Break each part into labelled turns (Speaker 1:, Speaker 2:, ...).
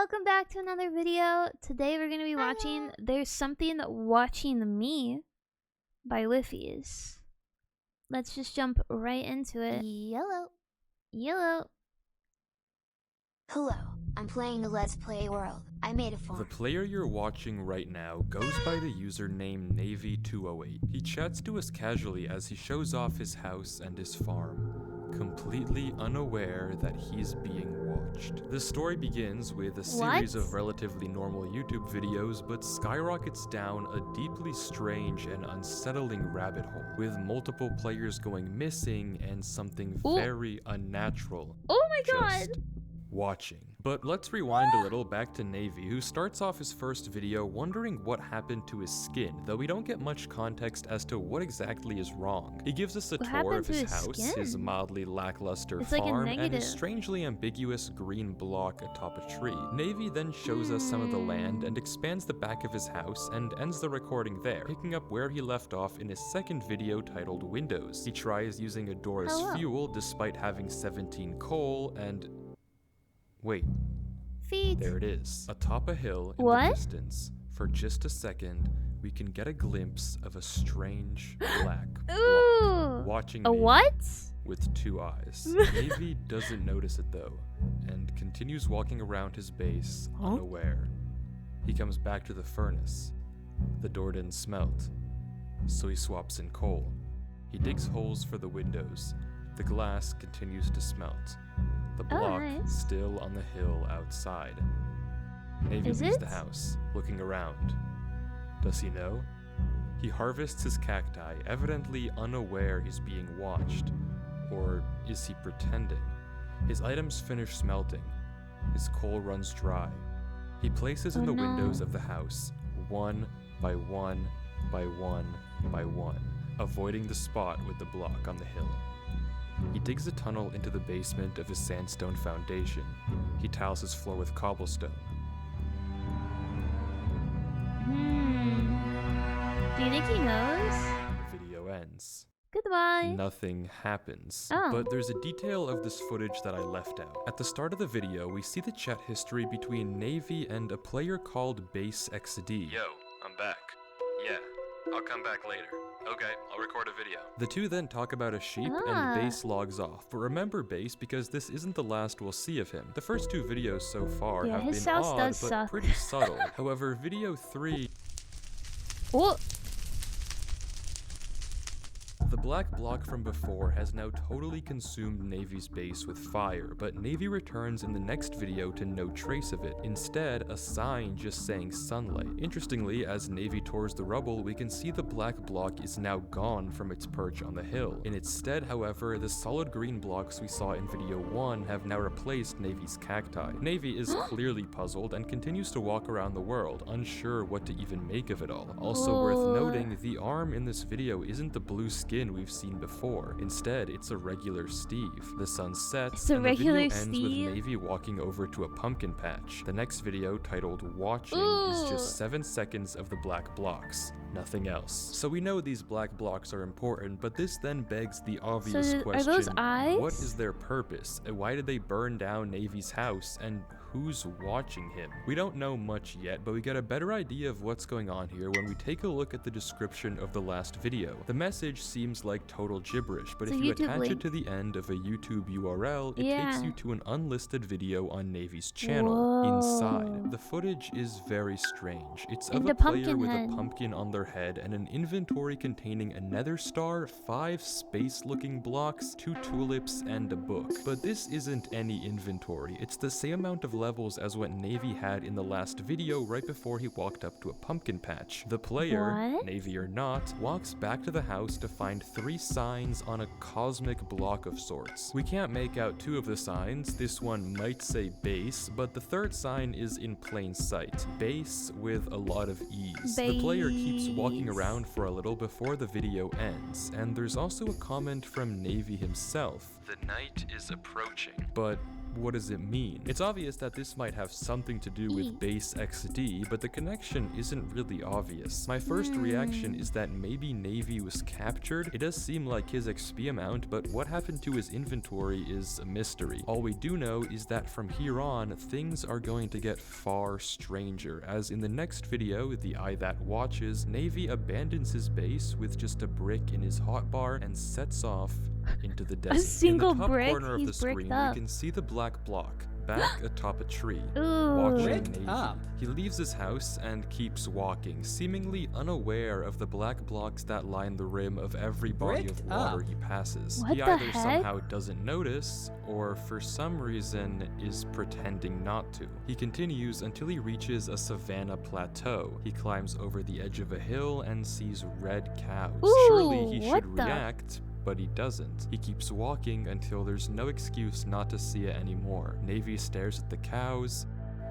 Speaker 1: welcome back to another video. Today we're going to be watching There's Something Watching Me by Wifies. Let's just jump right into it. Yellow.
Speaker 2: Hello, I'm playing the Let's Play world. I made a farm.
Speaker 3: The player you're watching right now goes by the username 𝗦𝗢𝗖𝗜𝗦. He chats to us casually as he shows off his house and his farm, completely unaware that he's being watched. The story begins with a series of relatively normal YouTube videos, but skyrockets down a deeply strange and unsettling rabbit hole, with multiple players going missing and something very unnatural.
Speaker 1: Oh my god!
Speaker 3: Watching. But let's rewind a little back to 𝗦𝗢𝗖𝗜𝗦, who starts off his first video wondering what happened to his skin, though we don't get much context as to what exactly is wrong. He gives us a tour of his house, his mildly lackluster farm, and his strangely ambiguous green block atop a tree. 𝗦𝗢𝗖𝗜𝗦 then shows us some of the land and expands the back of his house and ends the recording there, picking up where he left off in his second video titled Windows. He tries using a door as fuel despite having 17 coal and... Wait. There it is. Atop a hill in the distance, for just a second, we can get a glimpse of a strange black block watching me with two eyes. 𝗦𝗢𝗖𝗜𝗦 doesn't notice it though, and continues walking around his base unaware. He comes back to the furnace. The door didn't smelt, so he swaps in coal. He digs holes for the windows. The glass continues to smelt. The block still on the hill outside. 𝗦𝗢𝗖𝗜𝗦 leaves the house, looking around. Does he know? He harvests his cacti, evidently unaware he's being watched. Or is he pretending? His items finish smelting. His coal runs dry. He places in the windows of the house, one by one by one by one, avoiding the spot with the block on the hill. He digs a tunnel into the basement of his sandstone foundation. He tiles his floor with cobblestone.
Speaker 1: Do you think he knows?
Speaker 3: The video ends.
Speaker 1: Goodbye.
Speaker 3: Nothing happens. But there's a detail of this footage that I left out. At the start of the video, we see the chat history between 𝗦𝗢𝗖𝗜𝗦 and a player called 𝗡𝗚𝗡𝗑.
Speaker 4: Yo, I'm back. Yeah, I'll come back later. Okay, I'll record a video.
Speaker 3: The two then talk about a sheep and 𝗡𝗚𝗡𝗏 logs off. But remember 𝗡𝗏 because this isn't the last we'll see of him. The first two videos so far have been odd but pretty subtle. However, video 3... The black block from before has now totally consumed 𝗦𝗢𝗖𝗏𝗏's base with fire, but 𝗦𝗢𝗖𝗏 returns in the next video to no trace of it. Instead, a sign just saying sunlight. Interestingly, as 𝗦𝗢𝗖𝗏 tours the rubble, we can see the black block is now gone from its perch on the hill. In its stead, however, the solid green blocks we saw in video 1 have now replaced 𝗦𝗢𝗏's cacti. 𝗦𝗢𝗏 is clearly puzzled and continues to walk around the world, unsure what to even make of it all. Also worth noting, the arm in this video isn't the blue skin we've seen before. Instead, it's a regular Steve. The sun sets, and the video ends with 𝗦𝗢𝗏𝗏 walking over to a pumpkin patch. The next video, titled Watching, is just 7 seconds of the black blocks. Nothing else. So we know these black blocks are important, but this then begs the obvious question,
Speaker 1: are those eyes?
Speaker 3: What is their purpose? And why did they burn down 𝗦𝗢𝗏𝗏's house? And who's watching him? We don't know much yet, but we get a better idea of what's going on here when we take a look at the description of the last video. The message seems like total gibberish, but if you attach it to the end of a YouTube URL, it takes you to an unlisted video on 𝗦𝗢𝗏𝗏's channel. Inside, the footage is very strange. It's of a player with a pumpkin on their head and an inventory containing a nether star, 5 space-looking blocks, 2 tulips, and a book. But this isn't any inventory. It's the same amount of levels as what 𝗦𝗢𝗏𝗏 had in the last video right before he walked up to a pumpkin patch. The player, 𝗦𝗢𝗏𝗏 or not, walks back to the house to find 3 signs on a cosmic block of sorts. We can't make out 2 of the signs. This one might say base, but the third sign is in plain sight. Base with a lot of ease. The player keeps walking around for a little before the video ends, and there's also a comment from 𝗦𝗢𝗏𝗏𝗏 himself.
Speaker 4: The night is approaching.
Speaker 3: But what does it mean? It's obvious that this might have something to do with base XD, but the connection isn't really obvious. My first reaction is that maybe 𝗬𝗍 was captured. It does seem like his XP amount, but what happened to his inventory is a mystery. All we do know is that from here on, things are going to get far stranger, as in the next video, the Eye That Watches, 𝗬𝗍 abandons his base with just a brick in his hotbar and sets off into the desert.
Speaker 1: A single
Speaker 3: in the top
Speaker 1: brick?
Speaker 3: corner of
Speaker 1: He's
Speaker 3: the screen,
Speaker 1: bricked up.
Speaker 3: we can see the black block back atop a tree,
Speaker 1: Ooh.
Speaker 3: watching
Speaker 5: Bricked
Speaker 3: 𝗬𝗍.
Speaker 5: up.
Speaker 3: He leaves his house and keeps walking, seemingly unaware of the black blocks that line the rim of every body
Speaker 5: Bricked
Speaker 3: of water
Speaker 5: up.
Speaker 3: he passes.
Speaker 1: What
Speaker 3: He
Speaker 1: the
Speaker 3: either
Speaker 1: heck?
Speaker 3: somehow doesn't notice, or for some reason is pretending not to. He continues until he reaches a savanna plateau. He climbs over the edge of a hill and sees red cows. Surely he
Speaker 1: Ooh, what
Speaker 3: should
Speaker 1: the-
Speaker 3: react, but he doesn't. He keeps walking until there's no excuse not to see it anymore. 𝗬𝗍 stares at the cows,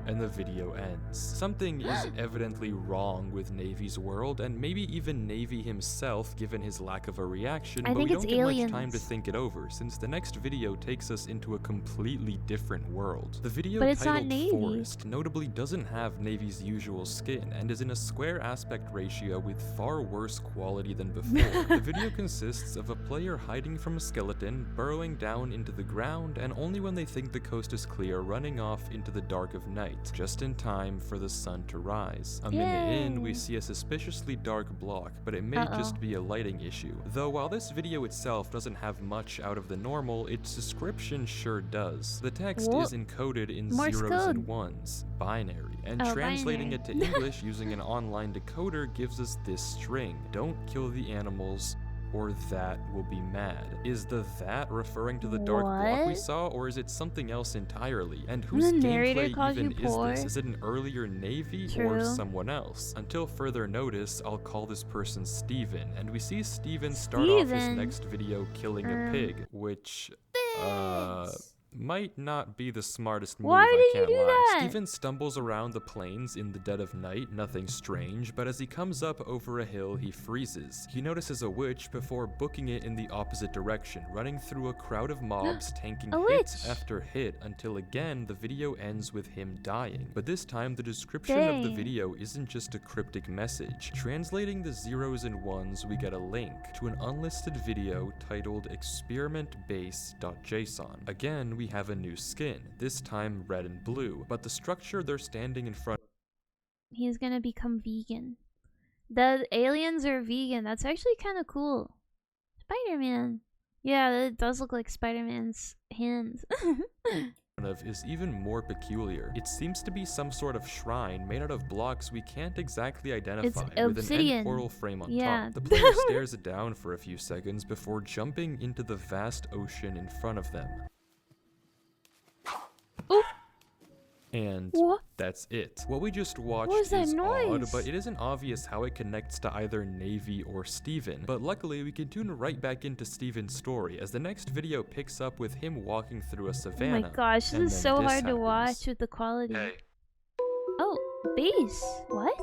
Speaker 3: and the video ends. Something is evidently wrong with 𝗬𝗍's world, and maybe even 𝗬𝗍 himself, given his lack of a reaction,
Speaker 1: I
Speaker 3: but we
Speaker 1: think
Speaker 3: don't
Speaker 1: it's
Speaker 3: get much time to
Speaker 1: aliens.
Speaker 3: think it over, since the next video takes us into a completely different world. The video
Speaker 1: But it's not
Speaker 3: titled
Speaker 1: 𝗬𝗍.
Speaker 3: Forest notably doesn't have 𝗬𝗍's usual skin, and is in a square aspect ratio with far worse quality than before. The video consists of a player hiding from a skeleton, burrowing down into the ground, and only when they think the coast is clear, running off into the dark of night, just in time for the sun to rise. A minute in, we
Speaker 1: Yay.
Speaker 3: see a suspiciously dark block, but it may just be a lighting issue. Though while this video itself doesn't have much out of the normal, its description sure does. The text
Speaker 1: Wha-
Speaker 3: is encoded in
Speaker 1: Morse
Speaker 3: zeros and
Speaker 1: code.
Speaker 3: ones, binary, and
Speaker 1: Oh,
Speaker 3: translating
Speaker 1: binary.
Speaker 3: it to English using an online decoder gives us this string: "Don't kill the animals, or that will be mad." Is the "that" referring to the dark block we
Speaker 1: What?
Speaker 3: saw, or is it something else entirely? And
Speaker 1: The
Speaker 3: whose
Speaker 1: narrator
Speaker 3: gameplay
Speaker 1: calls
Speaker 3: even
Speaker 1: you
Speaker 3: is
Speaker 1: poor.
Speaker 3: this? Is it an earlier 𝗬𝗍 or
Speaker 1: True.
Speaker 3: someone else? Until further notice, I'll call this person Steven, and we see Steven start off his
Speaker 1: Steven.
Speaker 3: next video killing a pig, which might not be the smartest move,
Speaker 1: Why
Speaker 3: I
Speaker 1: did you
Speaker 3: can't
Speaker 1: do
Speaker 3: lie.
Speaker 1: that?
Speaker 3: Steven stumbles around the plains in the dead of night, nothing strange, but as he comes up over a hill, he freezes. He notices a witch before booking it in the opposite direction, running through a crowd of mobs, tanking
Speaker 1: A
Speaker 3: hit
Speaker 1: witch.
Speaker 3: after hit, until again the video ends with him dying. But this time the description of the
Speaker 1: Dang.
Speaker 3: video isn't just a cryptic message. Translating the zeros and ones, we get a link to an unlisted video titled experimentbase.json. Again, we have a new skin, this time red and blue, but the structure they're standing in front
Speaker 1: He's gonna become vegan. The aliens are vegan. That's actually kind of cool. Spider-Man. Yeah, it does look like Spider-Man's hands.
Speaker 3: of is even more peculiar. It seems to be some sort of shrine made out of blocks we can't exactly identify, with an
Speaker 1: obsidian.
Speaker 3: end portal frame on
Speaker 1: Yeah.
Speaker 3: top. The player stares it down for a few seconds before jumping into the vast ocean in front of them.
Speaker 1: Oop.
Speaker 3: And
Speaker 1: What?
Speaker 3: that's it. What we just watched
Speaker 1: was that
Speaker 3: is odd,
Speaker 1: noise?
Speaker 3: but it isn't obvious how it connects to either 𝗬𝗍 or Steven. But luckily, we can tune right back into Steven's story, as the next video picks up with him walking through a
Speaker 1: Oh
Speaker 3: savanna.
Speaker 1: my gosh,
Speaker 3: and
Speaker 1: this is
Speaker 3: then
Speaker 1: so hard to
Speaker 3: happens.
Speaker 1: watch with the quality.
Speaker 4: Hey,
Speaker 1: Oh, base. What?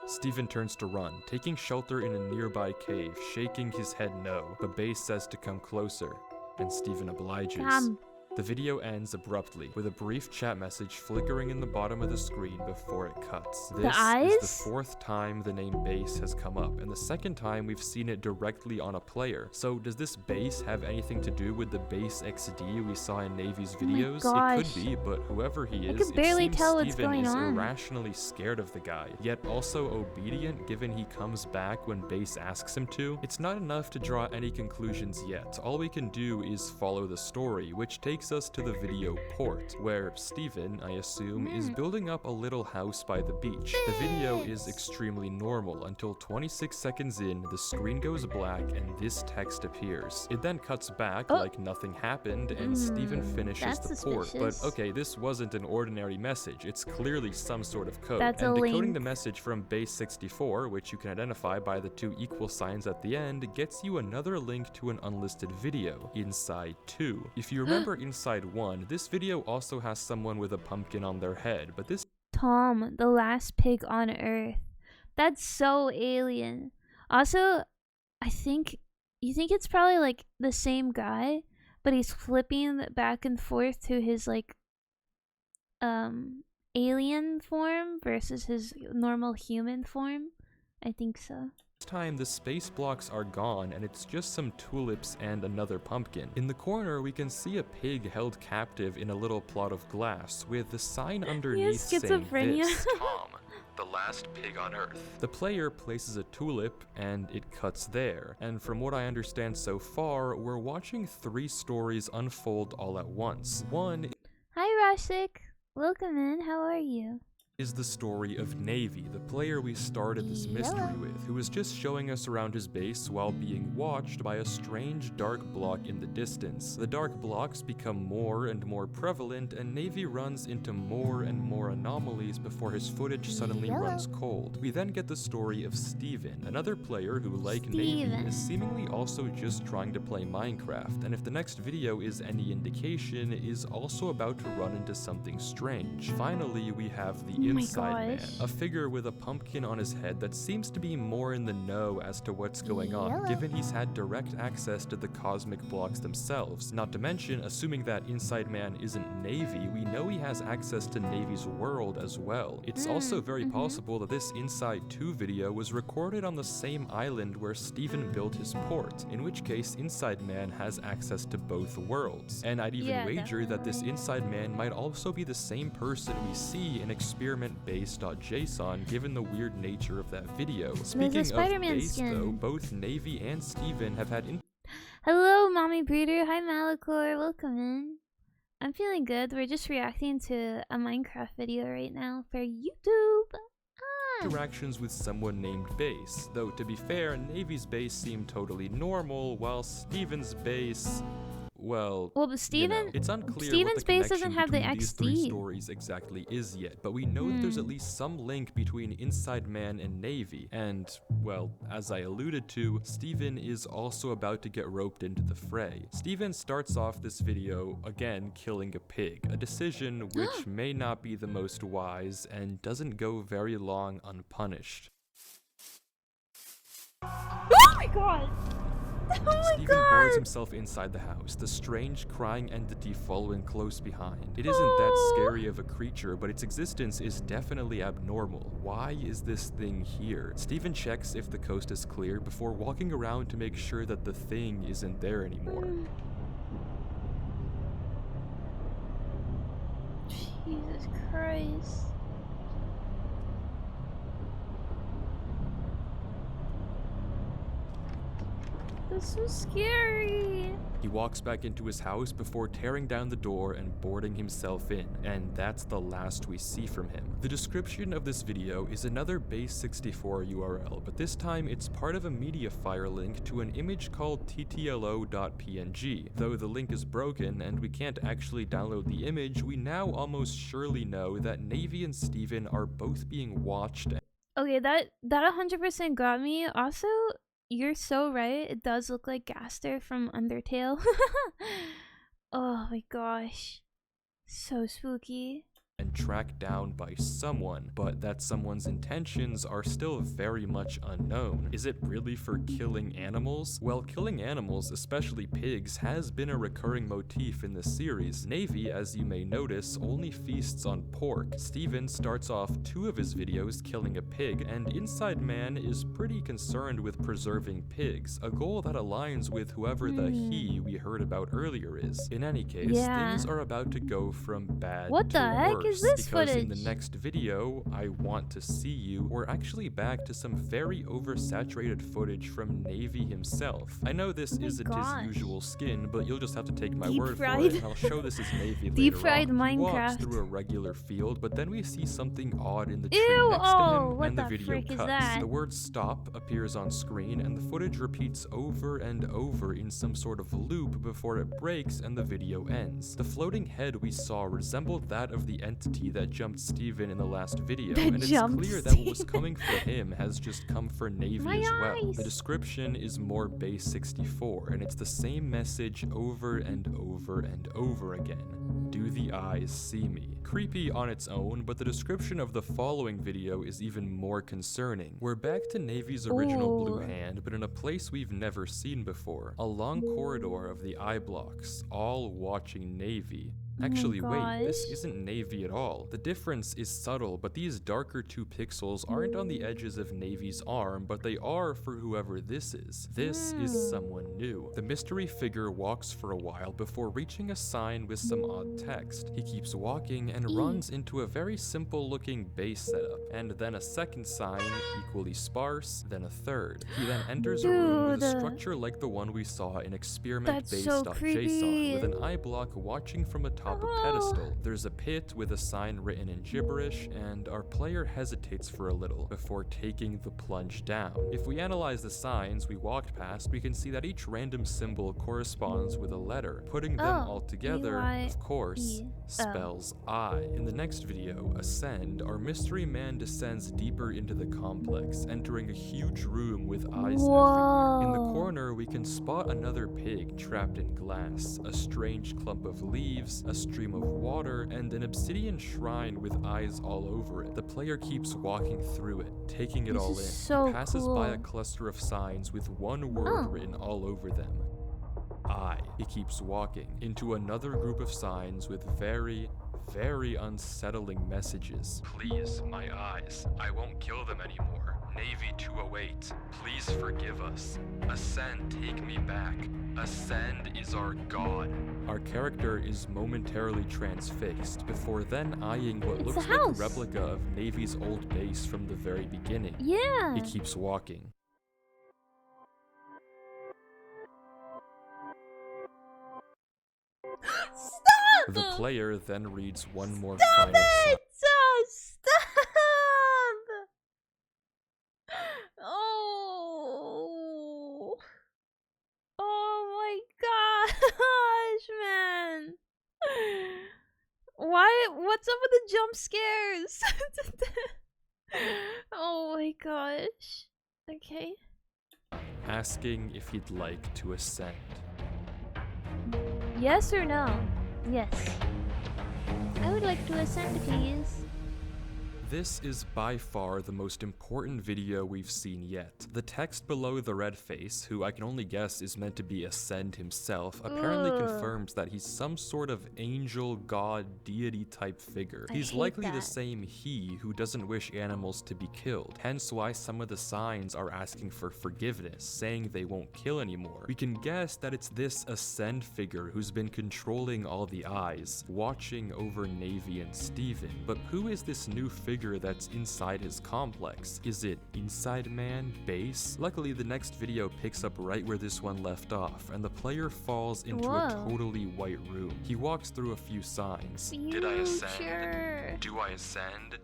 Speaker 3: Steven turns to run, taking shelter in a nearby cave, shaking his head no, but Base says to come closer, and Steven obliges.
Speaker 1: Damn.
Speaker 3: The video ends abruptly, with a brief chat message flickering in the bottom of the screen before it cuts. This is
Speaker 1: eyes?
Speaker 3: the fourth time the name Base has come up, and the second time we've seen it directly on a player. So does this Base have anything to do with the Base XD we saw in 𝗬𝗍's
Speaker 1: Oh my
Speaker 3: videos? It
Speaker 1: gosh.
Speaker 3: could be, but whoever he is,
Speaker 1: could barely
Speaker 3: it seems
Speaker 1: tell what's
Speaker 3: Steven
Speaker 1: going
Speaker 3: is
Speaker 1: on.
Speaker 3: irrationally scared of the guy, yet also obedient given he comes back when Base asks him to. It's not enough to draw any conclusions yet. All we can do is follow the story, which takes us to the video port, where Steven, I assume, is building up a little house by the beach. The video is extremely normal until 26 seconds in, the screen goes black and this text appears. It then cuts back like nothing happened and Steven finishes
Speaker 1: that's
Speaker 3: the port. But
Speaker 1: suspicious.
Speaker 3: okay, this wasn't an ordinary message. It's clearly some sort of code.
Speaker 1: That's
Speaker 3: and
Speaker 1: a
Speaker 3: decoding
Speaker 1: link.
Speaker 3: the message from base 64, which you can identify by the two equal signs at the end, gets you another link to an unlisted video, Inside 2. If you remember Inside 1, this video also has someone with a pumpkin on their head, but this
Speaker 1: Tom, the last pig on Earth. That's so alien. Also, I think You think it's probably like the same guy, but he's flipping back and forth to his like alien form versus his normal human form? I think so.
Speaker 3: This time the space blocks are gone and it's just some tulips and another pumpkin. In the corner we can see a pig held captive in a little plot of glass with the sign underneath saying
Speaker 1: schizophrenia.
Speaker 3: this.
Speaker 4: Tom, the last pig on Earth.
Speaker 3: The player places a tulip and it cuts there. And from what I understand so far, we're watching 3 stories unfold all at once. One
Speaker 1: Hi Rashik, welcome in. How are you?
Speaker 3: is the story of 𝗫𝗍, the player we started this mystery with, who is just showing us around his base while being watched by a strange dark block in the distance. The dark blocks become more and more prevalent, and 𝗫𝗍 runs into more and more anomalies before his footage suddenly runs cold. We then get the story of Steven, another player who, like 𝗫𝗍, is seemingly also just trying to play Minecraft, and if the next video is any indication, is also about to run into something strange. Finally, we have the Inside Man, a figure with a pumpkin on his head that seems to be more in the know as to what's going on, given he's had direct access to the cosmic blocks themselves. Not to mention, assuming that Inside Man isn't 𝗫𝗍, we know he has access to 𝗫𝗍's world as well. It's also very possible that this Inside 2 video was recorded on the same island where Steven built his port, in which case Inside Man has access to both worlds. And I'd even wager that this Inside Man might also be the same person we see in experiment-base.json, given the weird nature of that video. Speaking of base, though, both 𝗫𝗍 and Steven have had
Speaker 1: Hello, Mommy Breeder. Hi, Malachor. Welcome in. I'm feeling good. We're just reacting to a Minecraft video right now for YouTube.
Speaker 3: interactions with someone named Base, though to be fair, 𝗫𝗍's base seemed totally normal, while Steven's base... Well,
Speaker 1: but Steven,
Speaker 3: you know, it's unclear
Speaker 1: Steven's
Speaker 3: what the
Speaker 1: base doesn't have the
Speaker 3: between these 3
Speaker 1: XD.
Speaker 3: stories exactly is yet, but we know that there's at least some link between Inside Man and 𝗫𝗍, and, well, as I alluded to, Steven is also about to get roped into the fray. Steven starts off this video, again, killing a pig, a decision which may not be the most wise and doesn't go very long unpunished.
Speaker 1: Oh my god! Oh my
Speaker 3: Steven
Speaker 1: god!
Speaker 3: boards himself inside the house, the strange crying entity following close behind. It isn't that scary of a creature, but its existence is definitely abnormal. Why is this thing here? Steven checks if the coast is clear before walking around to make sure that the thing isn't there anymore.
Speaker 1: Jesus Christ. This is scary.
Speaker 3: He walks back into his house before tearing down the door and boarding himself in, and that's the last we see from him. The description of this video is another base64 URL, but this time it's part of a Mediafire link to an image called ttlo.png. Though the link is broken and we can't actually download the image, we now almost surely know that 𝗫𝗍 and Steven are both being watched.
Speaker 1: Okay, that 100% got me. Also, you're so right. It does look like Gaster from Undertale. Oh my gosh. So spooky.
Speaker 3: And tracked down by someone, but that someone's intentions are still very much unknown. Is it really for killing animals? Well, killing animals, especially pigs, has been a recurring motif in the series. 𝗫𝗍, as you may notice, only feasts on pork. Steven starts off 2 of his videos killing a pig, and Inside Man is pretty concerned with preserving pigs, a goal that aligns with whoever the he we heard about earlier is. In any case, things are about to go from bad
Speaker 1: What
Speaker 3: to
Speaker 1: the heck
Speaker 3: worse.
Speaker 1: is this
Speaker 3: Because
Speaker 1: footage?
Speaker 3: in the next video, I Want to See You, we're actually back to some very oversaturated footage from 𝗫𝗍 himself. I know this isn't his usual skin, but you'll just have to take my word for it, and I'll show this as 𝗫𝗍
Speaker 1: Deep
Speaker 3: later
Speaker 1: fried
Speaker 3: on. He walks
Speaker 1: Minecraft.
Speaker 3: through a regular field, but then we see something odd in the tree
Speaker 1: Ew,
Speaker 3: next to him,
Speaker 1: what
Speaker 3: and the
Speaker 1: the
Speaker 3: video
Speaker 1: frick is
Speaker 3: cuts.
Speaker 1: that?
Speaker 3: The word stop appears on screen, and the footage repeats over and over in some sort of loop before it breaks and the video ends. The floating head we saw resembled that of the entity entity that jumped Steven in the last video,
Speaker 1: That
Speaker 3: and it's
Speaker 1: jumped
Speaker 3: clear that what was
Speaker 1: Steven.
Speaker 3: coming for him has just come for Navy
Speaker 1: My
Speaker 3: as well.
Speaker 1: eyes.
Speaker 3: The description is more base 64, and it's the same message over and over and over again. Do the eyes see me? Creepy on its own, but the description of the following video is even more concerning. We're back to Navy's original blue
Speaker 1: Ooh.
Speaker 3: hand, but in a place we've never seen before. A long corridor of the eye blocks, all watching Navy. Actually, wait, this
Speaker 1: gosh.
Speaker 3: isn't Navy at all. The difference is subtle, but these darker 2 pixels aren't on the edges of Navy's arm, but they are for whoever this is. This is someone new. The mystery figure walks for a while before reaching a sign with some odd text. He keeps walking and runs into a very simple looking base setup, and then a second sign, equally sparse, then a third. He then enters a room with a
Speaker 1: Dude.
Speaker 3: structure like the one we saw in
Speaker 1: That's so
Speaker 3: experiment-based.json,
Speaker 1: creepy.
Speaker 3: with an eye block watching from atop a pedestal. There's a pit with a sign written in gibberish, and our player hesitates for a little before taking the plunge down. If we analyze the signs we walked past, we can see that each random symbol corresponds with a letter. Putting them all together, of course, spells I. In the next video, Ascend, our mystery man descends deeper into the complex, entering a huge room with eyes everywhere. In the corner, we can spot another pig trapped in glass, a strange clump of leaves, a stream of water, and an obsidian shrine with eyes all over it. The player keeps walking through it, taking it all in.
Speaker 1: So
Speaker 3: He passes
Speaker 1: cool.
Speaker 3: by a cluster of signs with one word written all over them. I. He keeps walking into another group of signs with very unsettling messages.
Speaker 4: Please, my eyes. I won't kill them anymore. Navy 208, please forgive us. Ascend, take me back. Ascend is our god.
Speaker 3: Our character is momentarily transfixed, before then eyeing what
Speaker 1: It's
Speaker 3: looks
Speaker 1: a
Speaker 3: like a
Speaker 1: house.
Speaker 3: replica of Navy's old base from the very beginning.
Speaker 1: Yeah.
Speaker 3: He keeps walking.
Speaker 1: Stop!
Speaker 3: The player then reads one more
Speaker 1: Stop
Speaker 3: final sign.
Speaker 1: it! Stop! Oh. Oh my gosh, man. Why? What's up with the jump scares? Oh my gosh. Okay.
Speaker 3: Asking if he'd like to ascend.
Speaker 1: Yes or no? Yes. I would like to ascend, please.
Speaker 3: This is by far the most important video we've seen yet. The text below the red face, who I can only guess is meant to be Ascend himself, apparently confirms that he's some sort of angel, god, deity type figure. He's likely the same he who doesn't wish animals to be killed, hence why some of the signs are asking for forgiveness, saying they won't kill anymore. We can guess that it's this Ascend figure who's been controlling all the eyes, watching over Navy and Steven. But who is this new figure that's inside his complex? Is it Inside Man, Base? Luckily, the next video picks up right where this one left off, and the player falls into a totally white room. He walks through a few signs.
Speaker 4: Did I ascend? Do I ascend?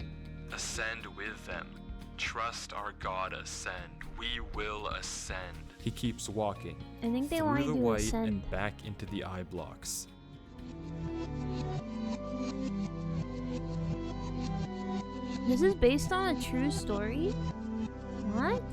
Speaker 4: Ascend with them. Trust our God, ascend. We will ascend.
Speaker 3: He keeps walking
Speaker 1: I think they
Speaker 3: through
Speaker 1: want
Speaker 3: the
Speaker 1: you to
Speaker 3: white
Speaker 1: ascend.
Speaker 3: and back into the eye blocks.
Speaker 1: This is based on a true story? What?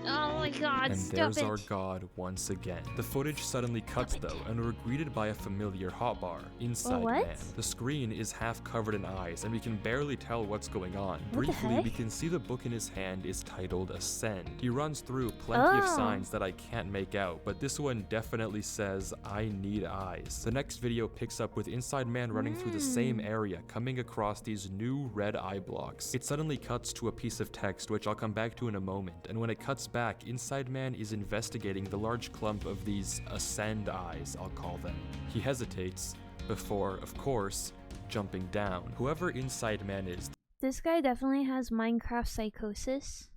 Speaker 1: Oh my god,
Speaker 3: And
Speaker 1: stop
Speaker 3: there's
Speaker 1: it.
Speaker 3: our god once again. The footage suddenly cuts though, and we're greeted by a familiar hotbar, Inside
Speaker 1: what?
Speaker 3: Man. The screen is half covered in eyes, and we can barely tell what's going on.
Speaker 1: What the
Speaker 3: Briefly, we
Speaker 1: heck?
Speaker 3: can see the book in his hand is titled Ascend. He runs through plenty of signs that I can't make out, but this one definitely says, I need eyes. The next video picks up with Inside Man running through the same area, coming across these new red eye blocks. It suddenly cuts to a piece of text, which I'll come back to in a moment, and when it cuts back, Inside Man is investigating the large clump of these Ascend eyes, I'll call them. He hesitates before, of course, jumping down. Whoever Inside Man is,
Speaker 1: This guy definitely has Minecraft psychosis.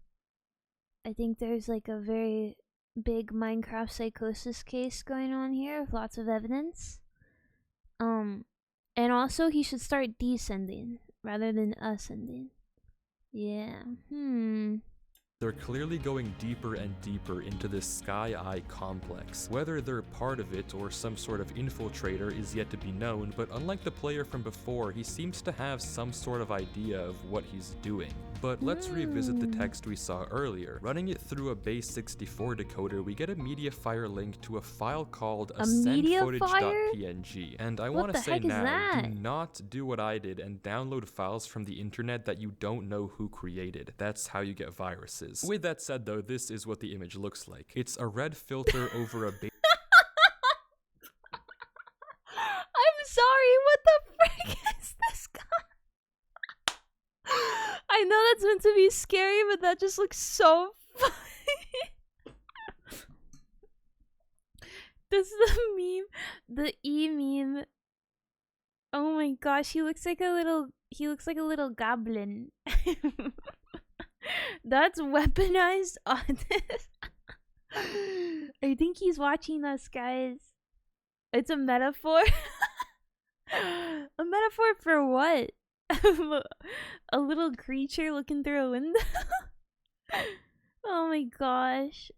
Speaker 1: I think there's like a very big Minecraft psychosis case going on here with lots of evidence. And also he should start descending rather than ascending. Yeah.
Speaker 3: They're clearly going deeper and deeper into this Sky Eye complex. Whether they're part of it or some sort of infiltrator is yet to be known, but unlike the player from before, he seems to have some sort of idea of what he's doing. But let's revisit the text we saw earlier. Running it through a base 64 decoder, we get a MediaFire link to a file called ascendfootage.png. And I want to say now, do not do what I did and download files from the internet that you don't know who created. That's how you get viruses. With that said though, this is what the image looks like. It's a red filter over a base.
Speaker 1: I'm sorry, what the frick is this guy? I know that's meant to be scary, but that just looks so funny. This is the meme, the E meme. Oh my gosh, he looks like a little goblin. That's weaponized artist. I think he's watching us, guys. It's a metaphor. A metaphor for what? A little creature looking through a window? Oh my gosh.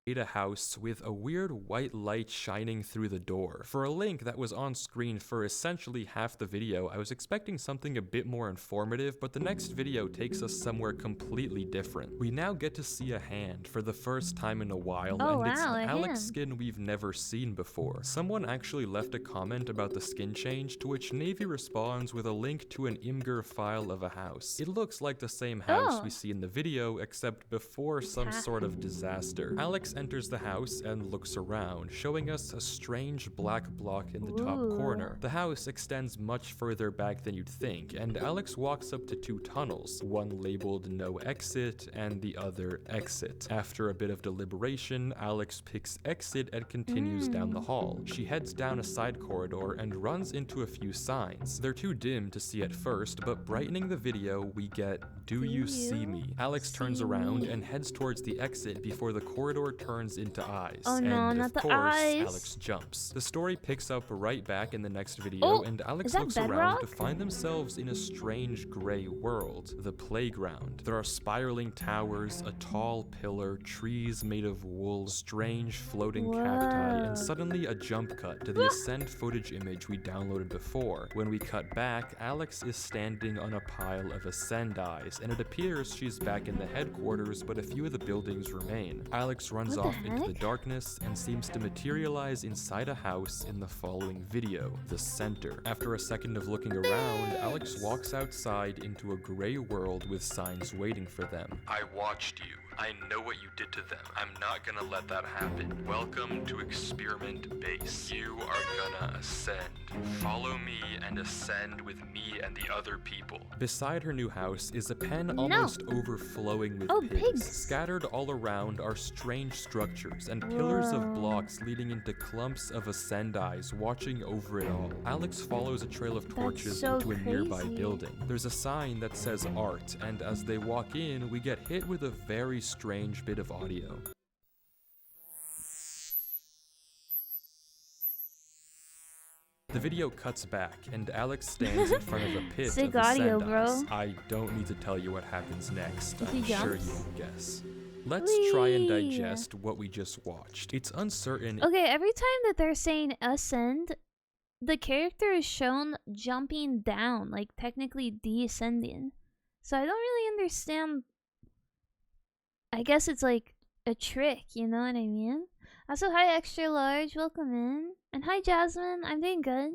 Speaker 3: A house with a weird white light shining through the door. For a link that was on screen for essentially half the video, I was expecting something a bit more informative, but the next video takes us somewhere completely different. We now get to see a hand for the first time in a while, and it's an Alex skin we've never seen before. Someone actually left a comment about the skin change, to which 𝗦𝗢𝗖𝗓 responds with a link to an 𝗬𝗓𝗓𝗦 file of a house. It looks like the same house we see in the video, except before some sort of disaster. Alex enters the house and looks around, showing us a strange black block in the top corner. The house extends much further back than you'd think, and Alex walks up to two tunnels, one labeled no exit and the other exit. After a bit of deliberation, Alex picks exit and continues down the hall. She heads down a side corridor and runs into a few signs. They're too dim to see at first, but brightening the video, we get "Do you see me?" Alex turns around and heads towards the exit before the corridor turns into eyes.
Speaker 1: Oh no,
Speaker 3: and
Speaker 1: not
Speaker 3: of
Speaker 1: the
Speaker 3: course,
Speaker 1: eyes.
Speaker 3: Alex jumps. The story picks up right back in the next video, and Alex looks around to find themselves in a strange gray world, the playground. There are spiraling towers, a tall pillar, trees made of wool, strange floating cacti, and suddenly a jump cut to the Ascend footage image we downloaded before. When we cut back, Alex is standing on a pile of Ascend eyes, and it appears she's back in the headquarters, but a few of the buildings remain. Alex runs off into the darkness and seems to materialize inside a house in the following video, the center. After a second of looking around, Alex walks outside into a gray world with signs waiting for them.
Speaker 4: I watched you. I know what you did to them. I'm not gonna let that happen. Welcome to Experiment Base. You are gonna ascend. Follow me and ascend with me and the other people.
Speaker 3: Beside her new house is a pen almost overflowing with pigs. Scattered all around are strange structures and pillars of blocks leading into clumps of Ascend eyes watching over it all. Alex follows a trail of torches into a nearby building. There's a sign that says art, and as they walk in, we get hit with a very strange bit of audio. The video cuts back, and Alex stands in front of a pit of Ascend eyes. I don't need to tell you what happens next. I'm sure you can guess. Let's try and digest what we just watched. It's uncertain.
Speaker 1: Okay, every time that they're saying ascend, the character is shown jumping down, like technically descending. So I don't really understand. I guess it's like a trick, you know what I mean? Also, hi Extra Large, welcome in. And hi Jasmine, I'm doing good.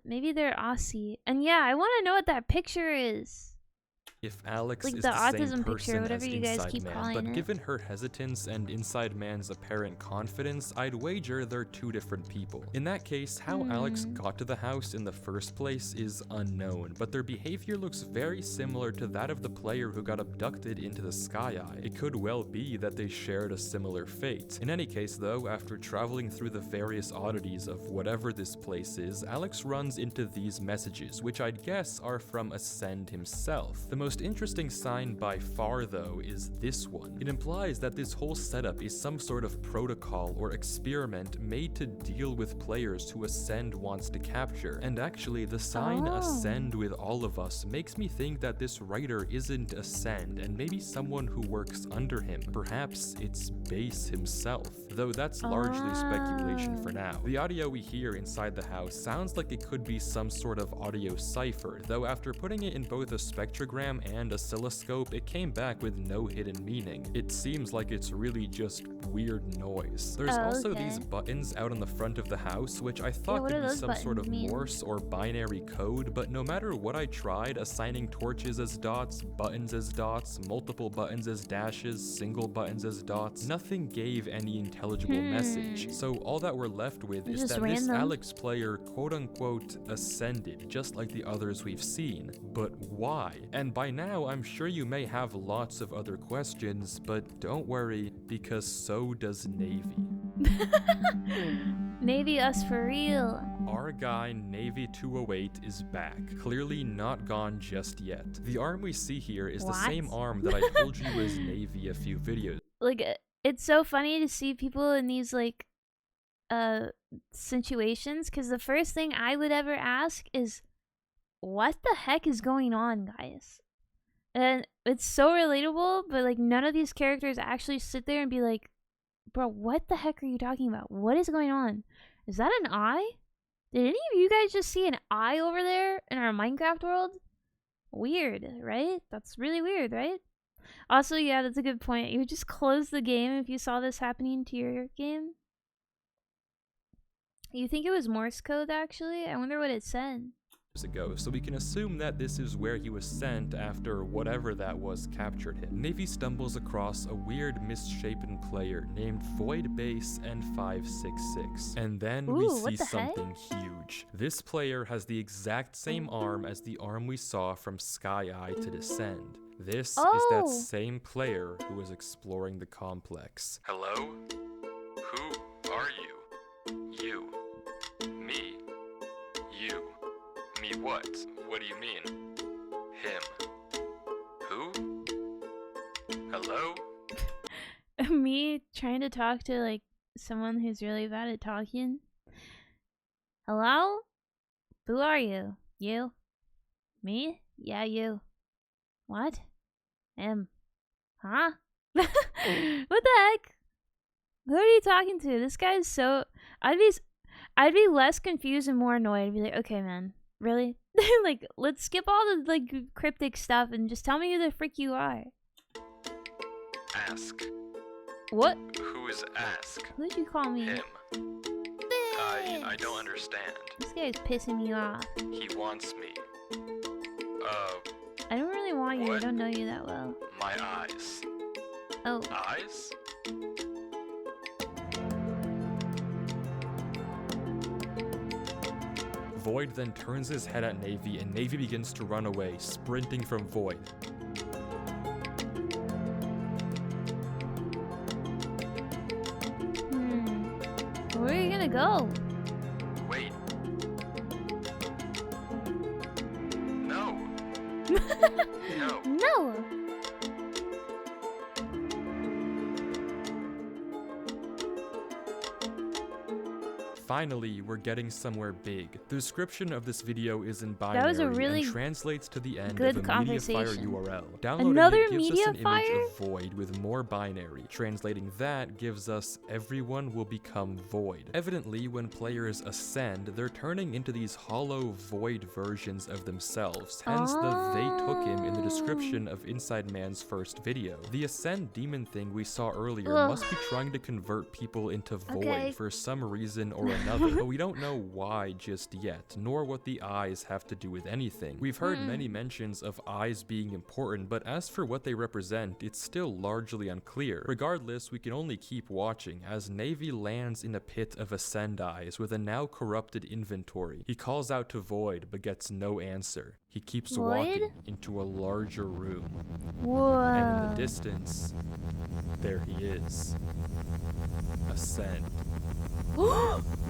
Speaker 1: Maybe they're Aussie. And yeah, I want to know what that picture is.
Speaker 3: If Alex
Speaker 1: like
Speaker 3: is
Speaker 1: the
Speaker 3: the
Speaker 1: autism
Speaker 3: same
Speaker 1: picture,
Speaker 3: person
Speaker 1: whatever
Speaker 3: as
Speaker 1: you guys
Speaker 3: Inside
Speaker 1: keep
Speaker 3: Man,
Speaker 1: calling
Speaker 3: but
Speaker 1: it.
Speaker 3: given her hesitance and Inside Man's apparent confidence, I'd wager they're two different people. In that case, how Alex got to the house in the first place is unknown, but their behavior looks very similar to that of the player who got abducted into the Sky Eye. It could well be that they shared a similar fate. In any case though, after traveling through the various oddities of whatever this place is, Alex runs into these messages, which I'd guess are from Ascend himself. The most most interesting sign by far, though, is this one. It implies that this whole setup is some sort of protocol or experiment made to deal with players who Ascend wants to capture. And actually, the sign Ascend with all of us makes me think that this writer isn't Ascend, and maybe someone who works under him. Perhaps it's Base himself, though that's largely speculation for now. The audio we hear inside the house sounds like it could be some sort of audio cipher, though after putting it in both a spectrogram and oscilloscope, it came back with no hidden meaning. It seems like it's really just weird noise. There's also these buttons out on the front of the house, which I thought could be some sort of Morse or binary code, but no matter what I tried, assigning torches as dots, buttons as dots, multiple buttons as dashes, single buttons as dots, nothing gave any intelligible message. So all that we're left with is that this Alex player quote-unquote ascended, just like the others we've seen. But why? And by now, I'm sure you may have lots of other questions, but don't worry, because so does Navy.
Speaker 1: Navy us for real.
Speaker 3: Our guy, 𝗦𝗬𝗠𝗦, is back. Clearly not gone just yet. The arm we see here is the same arm that I told you was Navy a few videos.
Speaker 1: Like, it's so funny to see people in these, like, situations, because the first thing I would ever ask is, what the heck is going on, guys? And it's so relatable, but, like, none of these characters actually sit there and be like, bro, what the heck are you talking about? What is going on? Is that an eye? Did any of you guys just see an eye over there in our Minecraft world? Weird, right? That's really weird, right? Also, yeah, that's a good point. You would just close the game if you saw this happening to your game. You think it was Morse code, actually? I wonder what it said.
Speaker 3: Ago, so we can assume that this is where he was sent after whatever that was captured him. Navy stumbles across a weird misshapen player named 𝗬𝗚𝗠𝗏666, and then we see something huge. This player has the exact same arm as the arm we saw from Sky Eye to Descend. This is that same player who was exploring the complex.
Speaker 4: Hello? Who are you? You. Me. You. Me what? What do you mean? Him. Who? Hello?
Speaker 1: Me trying to talk to, like, someone who's really bad at talking. Hello? Who are you? You? Me? Yeah, you. What? Him. Huh? What the heck? Who are you talking to? This guy's so... I'd be less confused and more annoyed. I'd be like, okay, man. Really? Like, let's skip all the, like, cryptic stuff and just tell me who the frick you are.
Speaker 4: Ask.
Speaker 1: What?
Speaker 4: Who is Ask?
Speaker 1: Who'd you call me?
Speaker 4: Him. I don't understand.
Speaker 1: This guy's pissing me off.
Speaker 4: He wants me.
Speaker 1: I don't really want you.
Speaker 4: What?
Speaker 1: I don't know you that well.
Speaker 4: My eyes.
Speaker 1: Oh.
Speaker 4: Eyes?
Speaker 3: Void then turns his head at Navy, and Navy begins to run away, sprinting from Void.
Speaker 1: Where are you gonna go?
Speaker 4: Wait. No. No.
Speaker 1: No.
Speaker 3: Finally, we're getting somewhere big. The description of this video is in binary
Speaker 1: That was a really
Speaker 3: and translates to the end
Speaker 1: good
Speaker 3: of a MediaFire
Speaker 1: conversation.
Speaker 3: URL. Downloading
Speaker 1: Another
Speaker 3: it gives us an image
Speaker 1: MediaFire?
Speaker 3: of Void with more binary. Translating that gives us everyone will become Void. Evidently, when players ascend, they're turning into these hollow Void versions of themselves, hence the "they took him" in the description of Inside Man's first video. The ascend demon thing we saw earlier must be trying to convert people into Void for some reason or another, but we don't know why just yet, nor what the eyes have to do with anything. We've heard many mentions of eyes being important, but as for what they represent, it's still largely unclear. Regardless, we can only keep watching as Navy lands in a pit of ascend eyes with a now corrupted inventory. He calls out to Void, but gets no answer. He keeps walking into a larger room.
Speaker 1: Whoa.
Speaker 3: And in the distance, there he is. Ascend.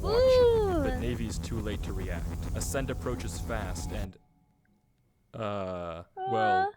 Speaker 3: Watching, but Navy's too late to react. Ascend approaches fast and, well,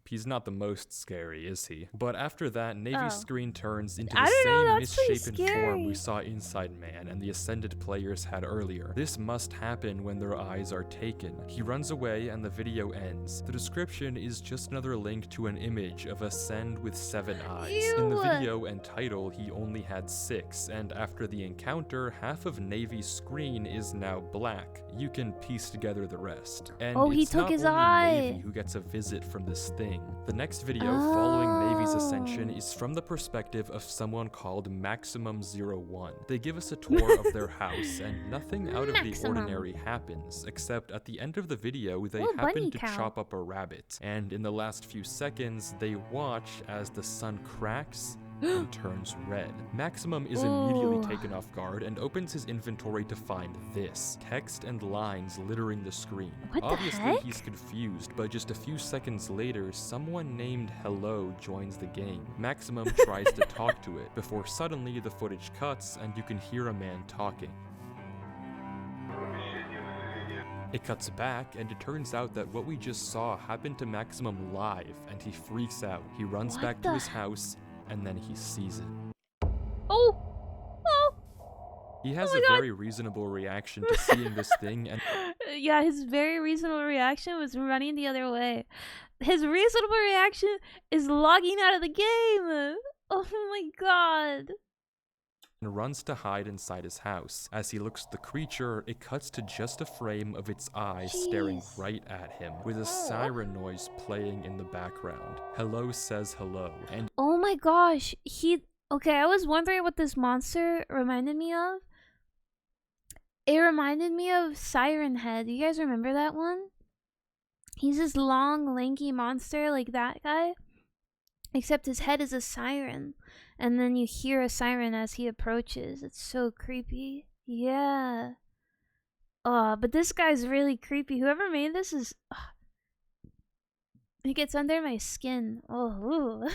Speaker 3: He's not the most scary, is he? But after that, Navy's screen turns into
Speaker 1: I
Speaker 3: the
Speaker 1: don't know,
Speaker 3: same
Speaker 1: that's pretty
Speaker 3: misshapen form we
Speaker 1: scary.
Speaker 3: saw Inside Man and the Ascended players had earlier. This must happen when their eyes are taken. He runs away and the video ends. The description is just another link to an image of Ascend with 7 eyes. In the
Speaker 1: Ew.
Speaker 3: video and title, he only had 6, and after the encounter, half of Navy's screen is now black. You can piece together the rest. And
Speaker 1: Oh, he
Speaker 3: it's
Speaker 1: took
Speaker 3: not
Speaker 1: his
Speaker 3: only
Speaker 1: eye.
Speaker 3: Navy who gets a visit from this thing. The next video following Navy's ascension is from the perspective of someone called 𝗲𝗬𝗠𝗦. They give us a tour of their house, and nothing out of the
Speaker 1: Maximum.
Speaker 3: ordinary happens, except at the end of the video, they
Speaker 1: Oh,
Speaker 3: happen
Speaker 1: bunny
Speaker 3: to
Speaker 1: cow.
Speaker 3: chop up a rabbit. And in the last few seconds, they watch as the sun cracks and turns red. Maximum is immediately
Speaker 1: Ooh.
Speaker 3: taken off guard and opens his inventory to find this. Text and lines littering the screen.
Speaker 1: What the
Speaker 3: Obviously,
Speaker 1: heck?
Speaker 3: he's confused, but just a few seconds later, someone named Hello joins the game. Maximum tries to talk to it, before suddenly the footage cuts and you can hear a man talking. It cuts back, and it turns out that what we just saw happened to Maximum live, and he freaks out. He runs
Speaker 1: What
Speaker 3: back to
Speaker 1: the
Speaker 3: his house, and then he sees it.
Speaker 1: Oh! Oh!
Speaker 3: He has
Speaker 1: my
Speaker 3: a
Speaker 1: God.
Speaker 3: very reasonable reaction to seeing this thing, and
Speaker 1: Yeah, his very reasonable reaction was running the other way. His reasonable reaction is logging out of the game! Oh my god.
Speaker 3: runs to hide inside his house. As he looks at the creature, it cuts to just a frame of its eyes staring
Speaker 1: Jeez.
Speaker 3: right at him, with a siren noise playing in the background. Hello says hello, and
Speaker 1: Oh my gosh, okay, I was wondering what this monster reminded me of. It reminded me of Siren Head. You guys remember that one? He's this long, lanky monster like that guy, except his head is a siren, and then you hear a siren as he approaches. It's so creepy. Yeah. Oh, but this guy's really creepy. Whoever made this is... It gets under my skin. Oh, ooh.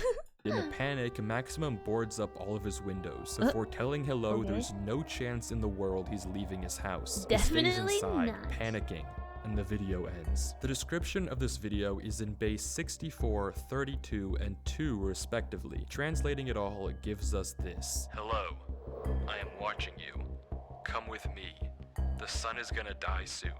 Speaker 3: in a panic, Maximum boards up all of his windows before telling Hello
Speaker 1: okay.
Speaker 3: there's no chance in the world he's leaving his house.
Speaker 1: Definitely
Speaker 3: he stays inside,
Speaker 1: not.
Speaker 3: panicking, and the video ends. The description of this video is in base 64, 32, and 2 respectively. Translating it all, it gives us this.
Speaker 4: Hello, I am watching you. Come with me. The sun is gonna die soon.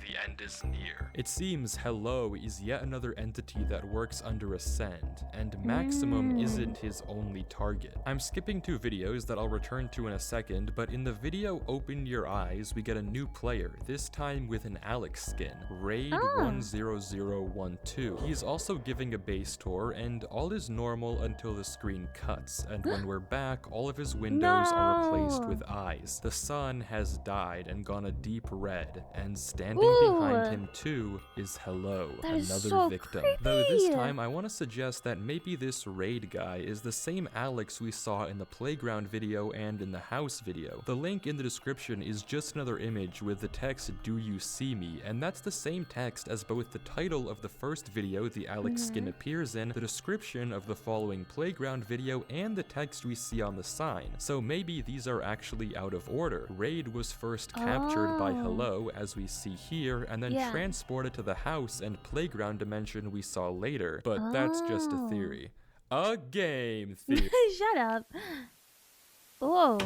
Speaker 4: The end is near.
Speaker 3: It seems Hello is yet another entity that works under Ascend, and Maximum isn't his only target. I'm skipping 2 videos that I'll return to in a second, but in the video Open Your Eyes, we get a new player, this time with an Alex skin, 𝗲𝗏𝗔𝗟𝗦. He's also giving a base tour, and all is normal until the screen cuts, and when we're back, all of his windows are replaced
Speaker 1: No.
Speaker 3: with eyes. The sun has died and gone a deep red, and standing behind him too is Hello,
Speaker 1: That is
Speaker 3: another
Speaker 1: so
Speaker 3: victim. Though this
Speaker 1: creepy.
Speaker 3: time I want to suggest that maybe this raid guy is the same Alex we saw in the playground video and in the house video. The link in the description is just another image with the text "Do you see me?" and that's the same text as both the title of the first video the Alex skin appears in, the description of the following playground video, and the text we see on the sign. So maybe these are actually out of order. Raid was first captured by Hello, as we see here, and then transported to the house and playground dimension we saw later, but that's just a theory. A game theory.
Speaker 1: Shut up. Oh.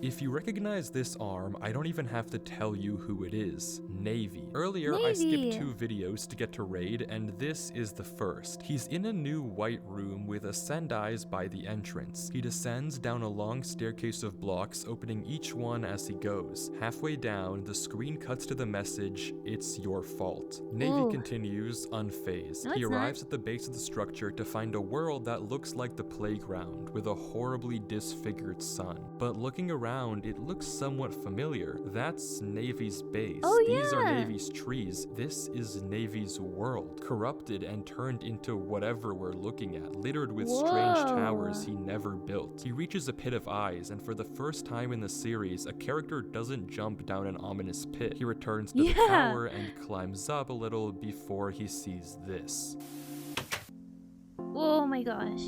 Speaker 3: If you recognize this arm, I don't even have to tell you who it is. Navy. Earlier, I
Speaker 1: Navy.
Speaker 3: skipped 2 videos to get to Raid, and this is the first. He's in a new white room with Ascend eyes by the entrance. He descends down a long staircase of blocks, opening each one as he goes. Halfway down, the screen cuts to the message, "It's your fault." Navy continues, unfazed.
Speaker 1: No,
Speaker 3: He
Speaker 1: it's not.
Speaker 3: arrives at the base of the structure to find a world that looks like the playground, with a horribly disfigured sun. But looking around, it looks somewhat familiar. That's Navy's base.
Speaker 1: Oh,
Speaker 3: These are
Speaker 1: yeah.
Speaker 3: Navy's trees. This is Navy's world, corrupted and turned into whatever we're looking at, littered with strange
Speaker 1: Whoa.
Speaker 3: towers he never built. He reaches a pit of eyes, and for the first time in the series, a character doesn't jump down an ominous pit. He returns to the tower and climbs up a little before he sees this.
Speaker 1: Oh my gosh.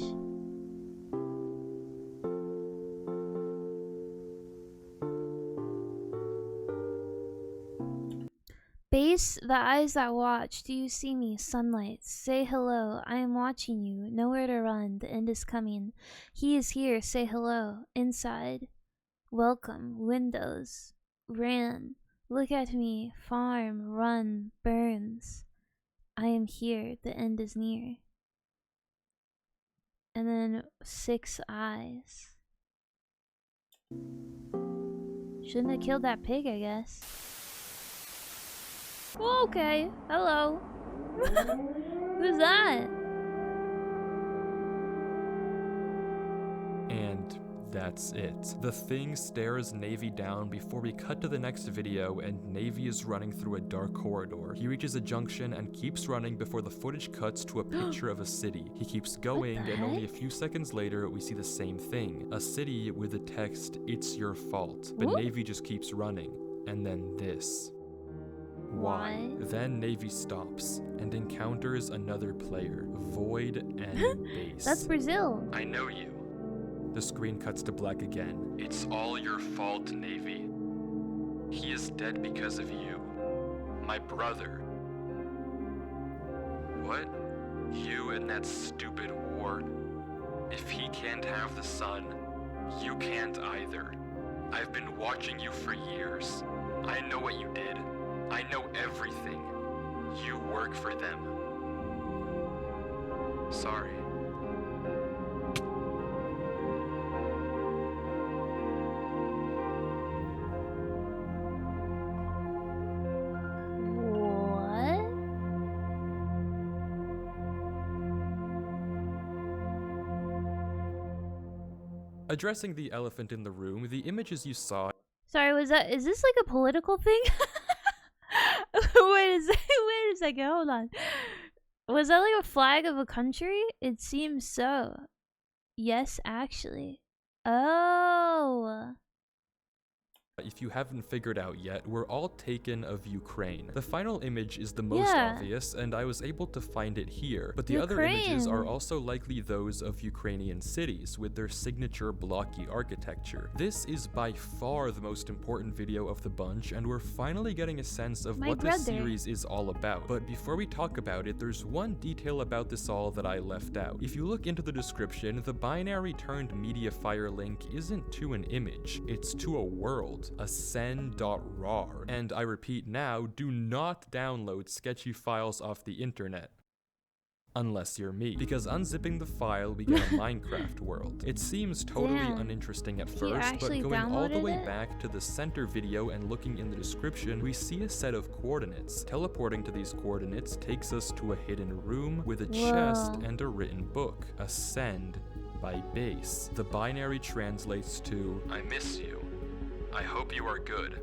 Speaker 1: Face the eyes that watch. Do you see me? Sunlight. Say hello. I am watching you. Nowhere to run. The end is coming. He is here. Say hello. Inside. Welcome. Windows. Ran. Look at me. Farm. Run. Burns. I am here. The end is near. And then 6 eyes. Shouldn't have killed that pig, I guess. Okay, hello. Who's that?
Speaker 3: And that's it. The thing stares Navy down before we cut to the next video, and Navy is running through a dark corridor. He reaches a junction and keeps running before the footage cuts to a picture of a city. He keeps going, and only a few seconds later we see the same thing. A city with the text, "It's your fault." But Navy just keeps running. And then this. Why? Then Navy stops and encounters another player, Void and Base.
Speaker 1: That's Brazil.
Speaker 4: I know you.
Speaker 3: The screen cuts to black again.
Speaker 4: It's all your fault, Navy. He is dead because of you. My brother. What? You and that stupid war. If he can't have the sun, you can't either. I've been watching you for years. I know what you did. I know everything. You work for them. Sorry.
Speaker 1: What?
Speaker 3: Addressing the elephant in the room, the images you saw.
Speaker 1: Sorry, is this like a political thing? Wait a second, hold on. Was that like a flag of a country? It seems so. Yes, actually. Oh.
Speaker 3: If you haven't figured out yet, we're all taken of Ukraine. The final image is the most obvious, and I was able to find it here, but the other images are also likely those of Ukrainian cities with their signature blocky architecture. This is by far the most important video of the bunch, and we're finally getting a sense of what this series is all about. But before we talk about it, there's one detail about this all that I left out. If you look into the description, the binary turned media fire link isn't to an image, it's to a world. Ascend.rar. And I repeat now, do not download sketchy files off the internet. Unless you're me. Because unzipping the file, we get a Minecraft world. It seems totally uninteresting at first, but going all the way back to the center video and looking in the description, we see a set of coordinates. Teleporting to these coordinates takes us to a hidden room with a chest and a written book. Ascend by Base. The binary translates to,
Speaker 4: I miss you. I hope you are good.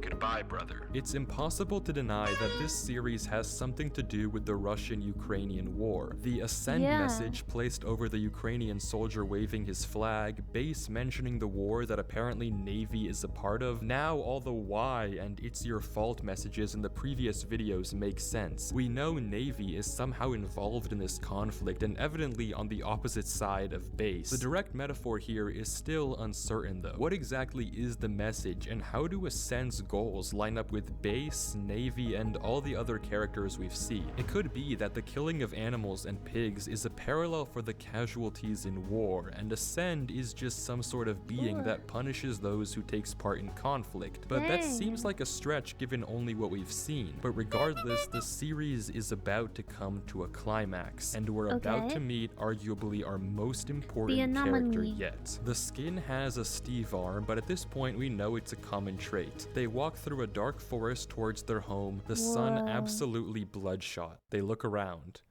Speaker 4: Goodbye, brother.
Speaker 3: It's impossible to deny that this series has something to do with the Russian-Ukrainian war. The Ascend message placed over the Ukrainian soldier waving his flag, Base mentioning the war that apparently Navy is a part of. Now all the why and it's your fault messages in the previous videos make sense. We know Navy is somehow involved in this conflict and evidently on the opposite side of Base. The direct metaphor here is still uncertain though. What exactly is the message, and how do Ascend's goals line up with Base, Navy, and all the other characters we've seen? It could be that the killing of animals and pigs is a parallel for the casualties in war, and Ascend is just some sort of being that punishes those who takes part in conflict. But that seems like a stretch given only what we've seen. But regardless, the series is about to come to a climax, and we're about to meet arguably our most important character yet. The skin has a Steve arm, but at this point we know it's a common trait. They walk through a dark forest towards their home, the sun absolutely bloodshot. They look around.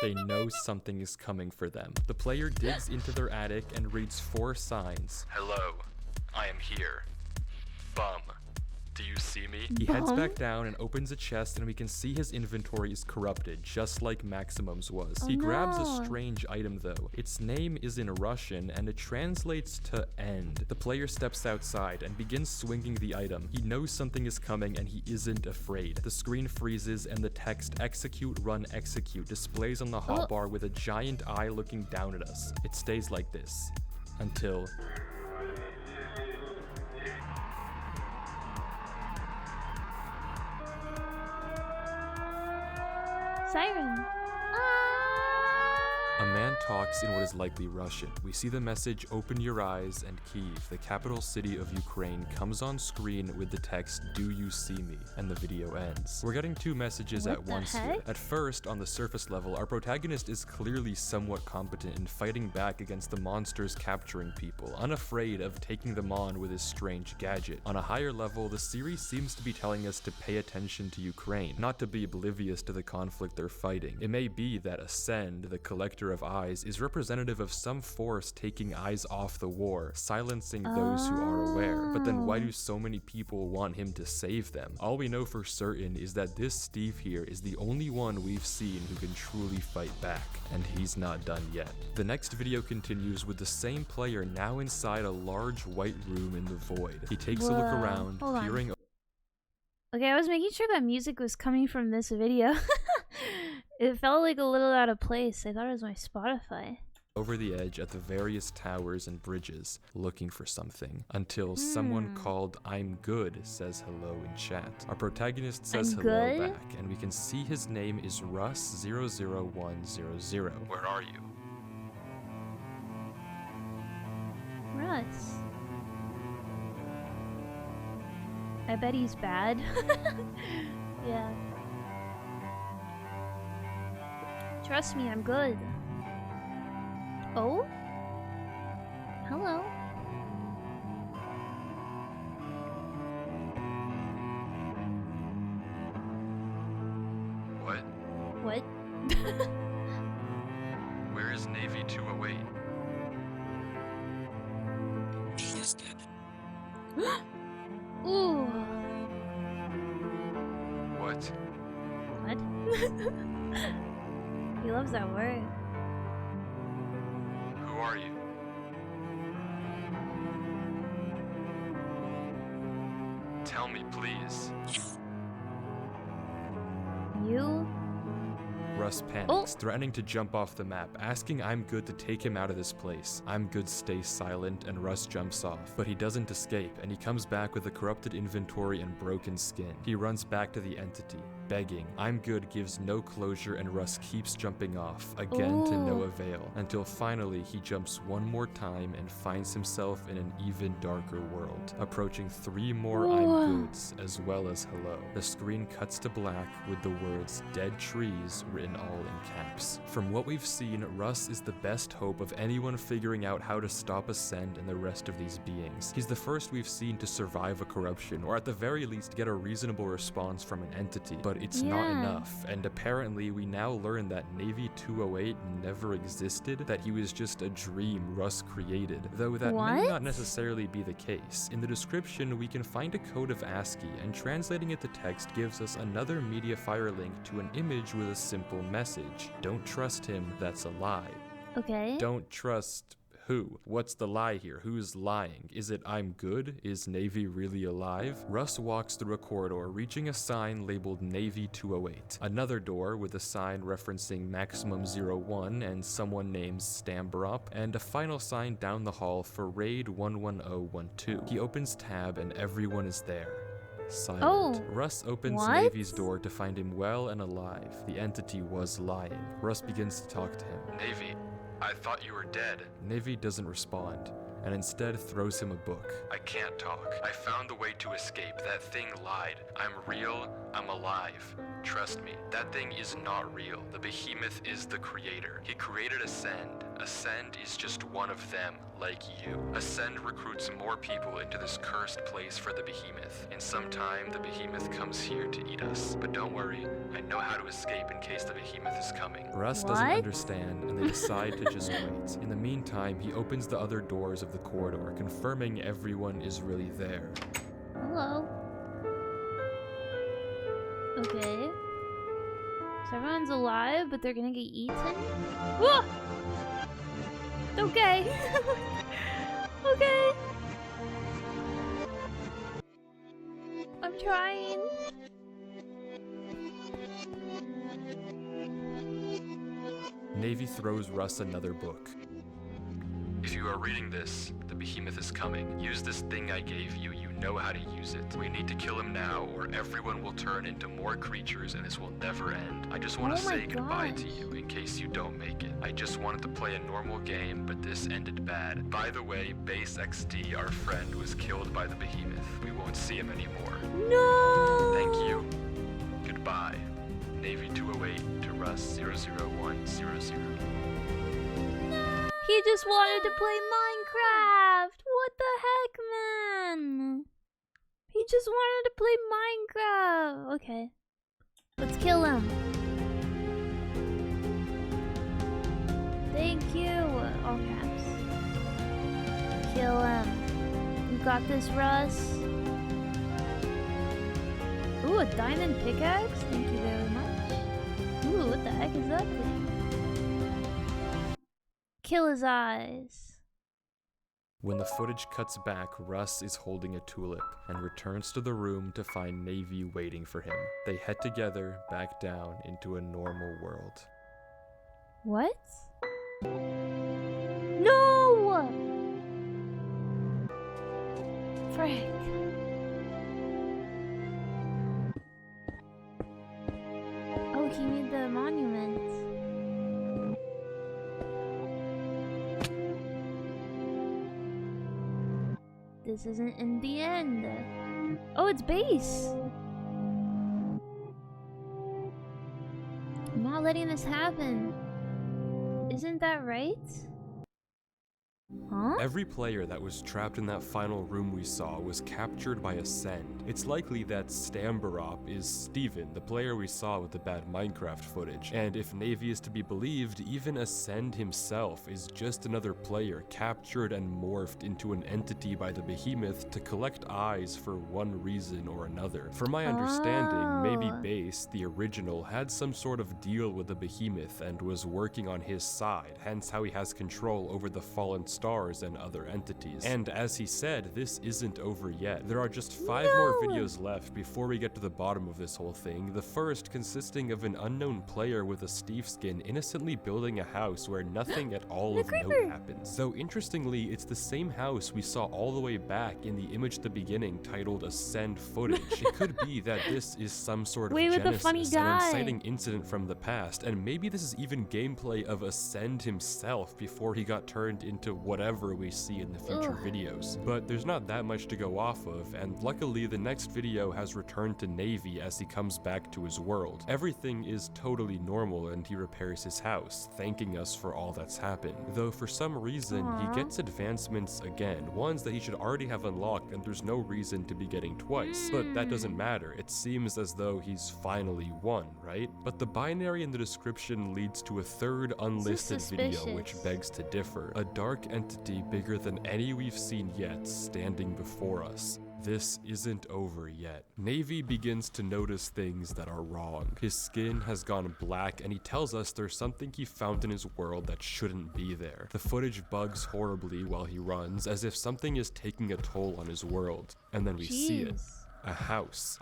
Speaker 3: They know something is coming for them. The player digs into their attic and reads 4 signs.
Speaker 4: Hello, I am here. Bum. Do you see me?
Speaker 3: He heads back down and opens a chest, and we can see his inventory is corrupted, just like Maximum's was. He grabs a strange item though. Its name is in Russian, and it translates to end. The player steps outside and begins swinging the item. He knows something is coming, and he isn't afraid. The screen freezes, and the text "Execute, Run, Execute" displays on the hotbar with a giant eye looking down at us. It stays like this until...
Speaker 1: Siren.
Speaker 3: A man talks in what is likely Russian. We see the message, "Open your eyes," and Kyiv, the capital city of Ukraine, comes on screen with the text, "Do you see me?" and the video ends. We're getting two messages at once here. At first, on the surface level, our protagonist is clearly somewhat competent in fighting back against the monsters capturing people, unafraid of taking them on with his strange gadget. On a higher level, the series seems to be telling us to pay attention to Ukraine, not to be oblivious to the conflict they're fighting. It may be that Ascend, the collector of eyes, is representative of some force taking eyes off the war, silencing those who are aware. But then why do so many people want him to save them? All we know for certain is that this Steve here is the only one we've seen who can truly fight back, and he's not done yet. The next video continues with the same player now inside a large white room in the void. He takes a look around, peering.
Speaker 1: Okay, I was making sure that music was coming from this video. It felt like a little out of place. I thought it was my Spotify.
Speaker 3: Over the edge at the various towers and bridges, looking for something, until someone called "I'm good" says hello in chat. Our protagonist says hello back, and we can see his name is Russ00100.
Speaker 4: Where are you?
Speaker 1: Russ. I bet he's bad. Yeah. Trust me, I'm good. Oh? Hello.
Speaker 4: What?
Speaker 1: What?
Speaker 4: Where is Navy 208?
Speaker 2: He is dead.
Speaker 1: Ooh.
Speaker 4: What?
Speaker 1: What? He loves that word.
Speaker 4: Who are you? Tell me, please.
Speaker 1: You?
Speaker 3: Russ panics, threatening to jump off the map, asking I'm good to take him out of this place. I'm good stays silent, and Russ jumps off. But he doesn't escape, and he comes back with a corrupted inventory and broken skin. He runs back to the entity, begging. I'm good gives no closure, and Russ keeps jumping off, again to no avail, until finally he jumps one more time and finds himself in an even darker world, approaching 3 more I'm goods, as well as hello. The screen cuts to black with the words "Dead Trees" written all in caps. From what we've seen, Russ is the best hope of anyone figuring out how to stop Ascend and the rest of these beings. He's the first we've seen to survive a corruption, or at the very least get a reasonable response from an entity, but it's not enough, and apparently we now learn that Navy 208 never existed, that he was just a dream Russ created, though that may not necessarily be the case. In the description, we can find a code of ASCII, and translating it to text gives us another Mediafire link to an image with a simple message. Don't trust him, that's a lie.
Speaker 1: Okay.
Speaker 3: Don't trust who? What's the lie here? Who's lying? Is it I'm good? Is Navy really alive? Russ walks through a corridor, reaching a sign labeled Navy 208. Another door with a sign referencing Maximum 01 and someone named Stambrop, and a final sign down the hall for Raid 11012. He opens tab and everyone is there. Silent. Russ opens Navy's door to find him well and alive. The entity was lying. Russ begins to talk to him.
Speaker 4: Navy, I thought you were dead.
Speaker 3: Navy doesn't respond, and instead throws him a book.
Speaker 4: I can't talk. I found the way to escape. That thing lied. I'm real. I'm alive. Trust me, that thing is not real. The behemoth is the creator. He created Ascend. Ascend is just one of them, like you. Ascend recruits more people into this cursed place for the behemoth. In some time, the behemoth comes here to eat us. But don't worry, I know how to escape in case the behemoth is coming.
Speaker 3: Russ doesn't understand, and they decide to just wait. In the meantime, he opens the other doors of the corridor, confirming everyone is really there.
Speaker 1: Hello. Okay. So everyone's alive, but they're gonna get eaten? Whoa! Okay. Okay. I'm trying.
Speaker 3: Navy throws Russ another book.
Speaker 4: If you you are reading this, the behemoth is coming. Use this thing I gave you. You know how to use it. We need to kill him now, or everyone will turn into more creatures and this will never end. I just want to say goodbye to you in case you don't make it. I just wanted to play a normal game, but this ended bad. By the way, Base XD, our friend, was killed by the behemoth. We won't see him anymore.
Speaker 1: No!
Speaker 4: Thank you. Goodbye. Navy 208 to Russ 00100.
Speaker 1: He just wanted to play Minecraft! What the heck, man? He just wanted to play Minecraft! Okay. Let's kill him. Thank you! All caps. Kill him. You got this, Russ. Ooh, a diamond pickaxe? Thank you very much. Ooh, what the heck is that thing? Kill his eyes.
Speaker 3: When the footage cuts back, Russ is holding a tulip and returns to the room to find Navy waiting for him. They head together back down into a normal world.
Speaker 1: What? No! Frick. Oh, he made the monument. This isn't in the end. Oh, it's base. I'm not letting this happen. Isn't that right? Huh?
Speaker 3: Every player that was trapped in that final room we saw was captured by Ascend. It's likely that 𝗫𝗬𝗠𝗔𝗡𝗜𝗏 is Steven, the player we saw with the bad Minecraft footage. And if Navy is to be believed, even Ascend himself is just another player captured and morphed into an entity by the behemoth to collect eyes for one reason or another. From my understanding, maybe Base, the original, had some sort of deal with the behemoth and was working on his side, hence how he has control over the fallen stars and other entities. And as he said, this isn't over yet. There are just 5 more videos left before we get to the bottom of this whole thing. The first consisting of an unknown player with a Steve skin innocently building a house where nothing at all of note happens. Though interestingly, it's the same house we saw all the way back in the image at the beginning titled Ascend footage. It could be that this is some sort of genesis, an inciting incident from the past, and maybe this is even gameplay of Ascend himself before he got turned into whatever we see in the future videos. But there's not that much to go off of, and luckily the next video has returned to Navy as he comes back to his world. Everything is totally normal and he repairs his house, thanking us for all that's happened. Though for some reason, he gets advancements again, ones that he should already have unlocked and there's no reason to be getting twice. But that doesn't matter, it seems as though he's finally won, right? But the binary in the description leads to a third unlisted video which begs to differ. A dark entity bigger than any we've seen yet standing before us. This isn't over yet. Navy begins to notice things that are wrong. His skin has gone black and he tells us there's something he found in his world that shouldn't be there. The footage bugs horribly while he runs, as if something is taking a toll on his world. And then we see it. A house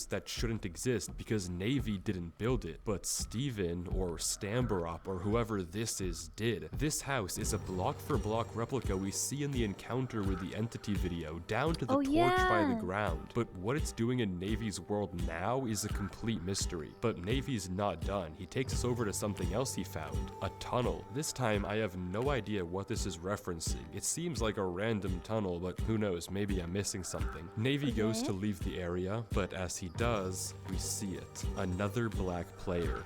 Speaker 3: that shouldn't exist because Navy didn't build it, but Steven or 𝗫𝗫𝗠𝗏 or whoever this is did. This house is a block for block replica we see in the encounter with the entity video, down to the torch by the ground. But what it's doing in Navy's world now is a complete mystery. But Navy's not done. He takes us over to something else he found, a tunnel. This time I have no idea what this is referencing. It seems like a random tunnel, but who knows, maybe I'm missing something. Navy goes to leave the area, but as he does, we see it. Another black player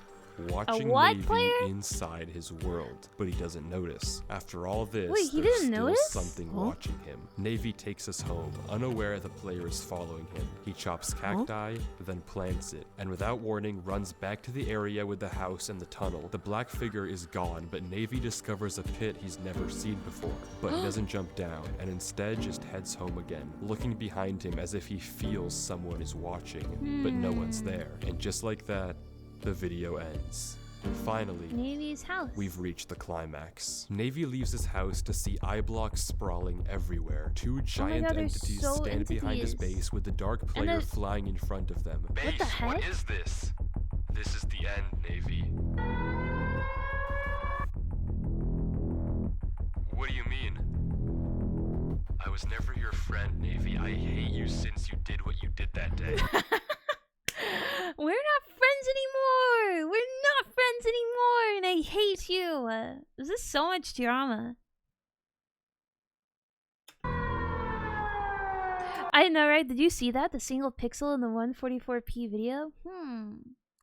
Speaker 3: watching Navy inside his world, but he doesn't notice. After all this, there's still something watching him. Navy takes us home, unaware the player is following him. He chops cacti, then plants it, and without warning runs back to the area with the house and the tunnel. The black figure is gone, but Navy discovers a pit he's never seen before. But he doesn't jump down, and instead just heads home again, looking behind him as if he feels someone is watching, but no one's there. And just like that, the video ends. Finally,
Speaker 1: Navy's house.
Speaker 3: We've reached the climax. Navy leaves his house to see eye blocks sprawling everywhere. 2 giant entities stand behind his base with the dark player flying in front of them.
Speaker 4: Base,
Speaker 1: what the heck?
Speaker 4: What is this? This is the end, Navy. What do you mean? was never your friend, 𝗍𝗓. I hate you since you did what you did that day.
Speaker 1: We're not friends anymore! We're not friends anymore! And I hate you! This is so much drama. I know, right? Did you see that? The single pixel in the 144p video?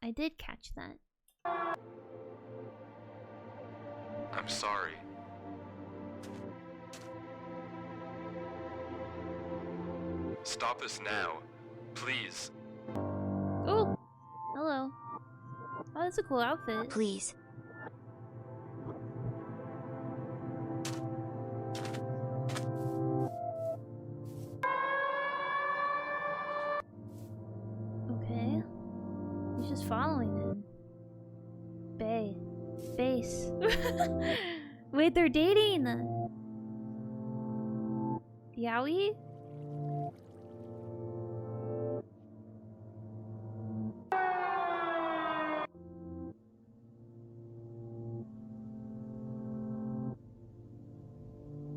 Speaker 1: I did catch that.
Speaker 4: I'm sorry. Stop this now. Please.
Speaker 1: Oh! Hello. Oh, that's a cool outfit.
Speaker 5: Please.
Speaker 1: Okay. He's just following him. Bae. Base. Wait, they're dating! Yowie?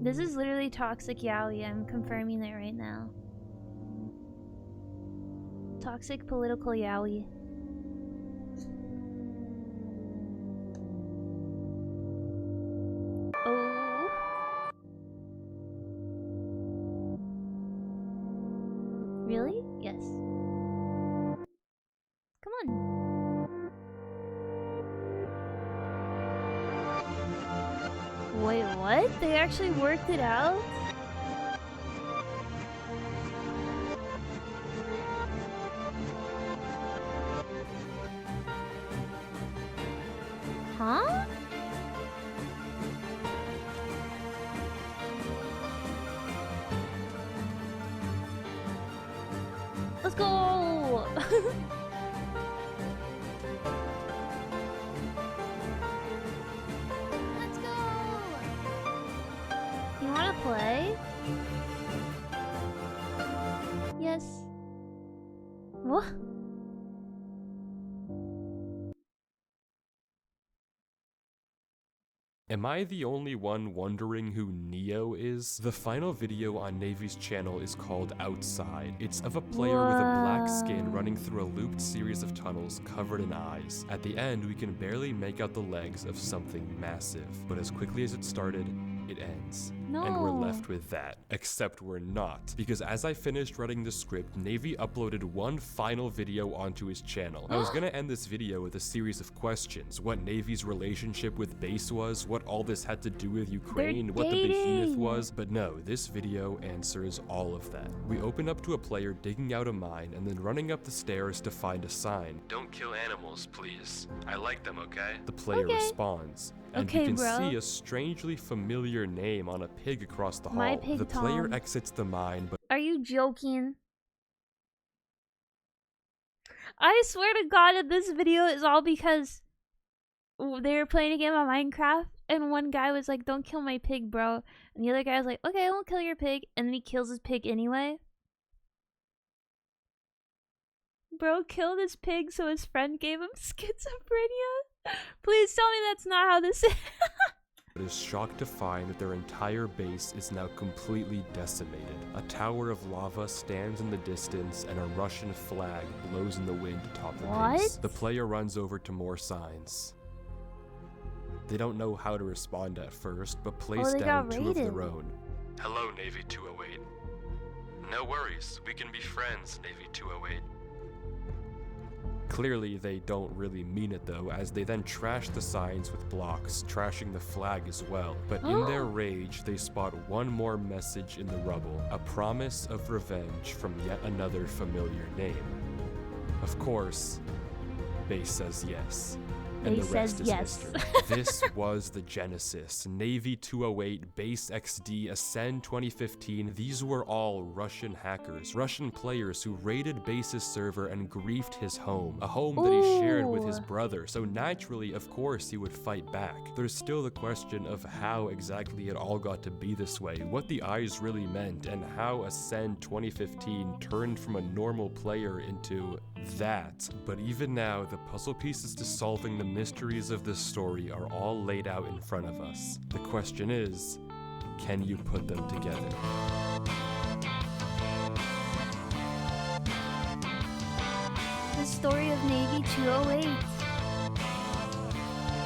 Speaker 1: This is literally toxic yaoi. I'm confirming it right now. Toxic political yaoi. Oh. Really? Yes. Come on. Wait, what? They actually worked it out? Huh? Let's go! Let's go! You wanna play? Yes. What?
Speaker 3: Am I the only one wondering who Neo is? The final video on 𝗍𝗓's channel is called Outside. It's of a player with a black skin running through a looped series of tunnels covered in eyes. At the end, we can barely make out the legs of something massive, but as quickly as it started, it ends.
Speaker 1: No.
Speaker 3: And we're left with that. Except we're not. Because as I finished writing the script, 𝗍𝗓 uploaded one final video onto his channel. I was gonna end this video with a series of questions. What 𝗍𝗓's relationship with Base was, what all this had to do with Ukraine, what the behemoth was, but no, this video answers all of that. We open up to a player digging out a mine and then running up the stairs to find a sign.
Speaker 4: Don't kill animals, please. I like them, okay?
Speaker 3: The player
Speaker 1: Okay.
Speaker 3: responds. And
Speaker 1: Okay,
Speaker 3: you can
Speaker 1: bro.
Speaker 3: see a strangely familiar name on a pig across the hall.
Speaker 1: My pig
Speaker 3: The player
Speaker 1: Tom.
Speaker 3: exits the mine, but
Speaker 1: Are you joking? I swear to God that this video is all because they were playing a game on Minecraft and one guy was like, don't kill my pig, bro. And the other guy was like, okay, I won't kill your pig. And then he kills his pig anyway. Bro killed his pig so his friend gave him schizophrenia. Please tell me that's not how this is.
Speaker 3: is shocked to find that their entire base is now completely decimated. A tower of lava stands in the distance and a Russian flag blows in the wind atop the base.
Speaker 1: What?
Speaker 3: The player runs over to more signs. They don't know how to respond at first, but place
Speaker 1: they
Speaker 3: down
Speaker 1: got
Speaker 3: two of
Speaker 1: raided.
Speaker 3: their own.
Speaker 4: Hello, 𝗍𝗓208. No worries, we can be friends, 𝗍𝗓208.
Speaker 3: Clearly, they don't really mean it though, as they then trash the signs with blocks, trashing the flag as well. But in their rage, they spot one more message in the rubble, a promise of revenge from yet another familiar name. Of course, Base says yes. And
Speaker 1: Base
Speaker 3: the rest
Speaker 1: says
Speaker 3: is
Speaker 1: yes.
Speaker 3: history. This was the genesis. 𝗍𝗓208, Base XD, Ascend 2015. These were all Russian hackers, Russian players who raided Base's server and griefed his home, a home that he shared with his
Speaker 1: Ooh.
Speaker 3: brother. So naturally, of course, he would fight back. There's still the question of how exactly it all got to be this way, what the eyes really meant, and how Ascend 2015 turned from a normal player into that. But even now, the puzzle pieces to solving the mysteries of this story are all laid out in front of us. The question is, Can you put them together?
Speaker 1: The story of Navy 208.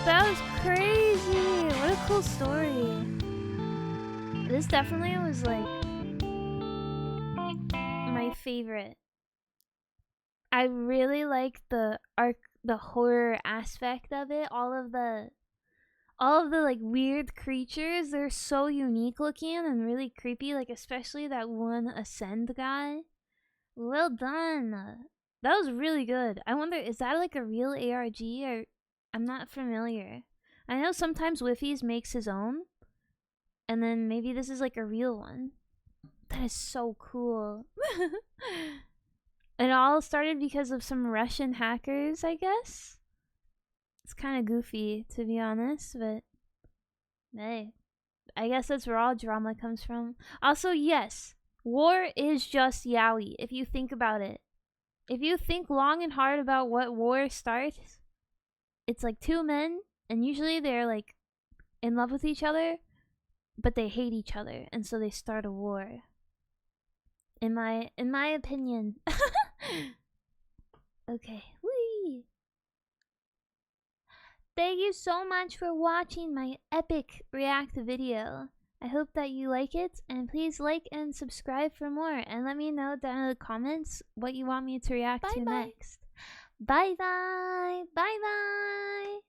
Speaker 1: That was crazy. What a cool story. This definitely was like my favorite. I really like the horror aspect of it. All of the like weird creatures, they're so unique looking and really creepy, like especially that one Ascend guy. Well done. That was really good. I wonder, is that like a real ARG or I'm not familiar. I know sometimes Wifies makes his own, and then maybe this is like a real one. That is so cool. It all started because of some Russian hackers, I guess. It's kind of goofy, to be honest, but hey, I guess that's where all drama comes from. Also, yes, war is just yaoi, if you think about it. If you think long and hard about what war starts, it's like two men, and usually they're like in love with each other, but they hate each other, and so they start a war. In my opinion. Okay. Whee! Thank you so much for watching my epic react video. I hope that you like it, and please like and subscribe for more, and let me know down in the comments what you want me to react to next. Bye bye! Bye bye!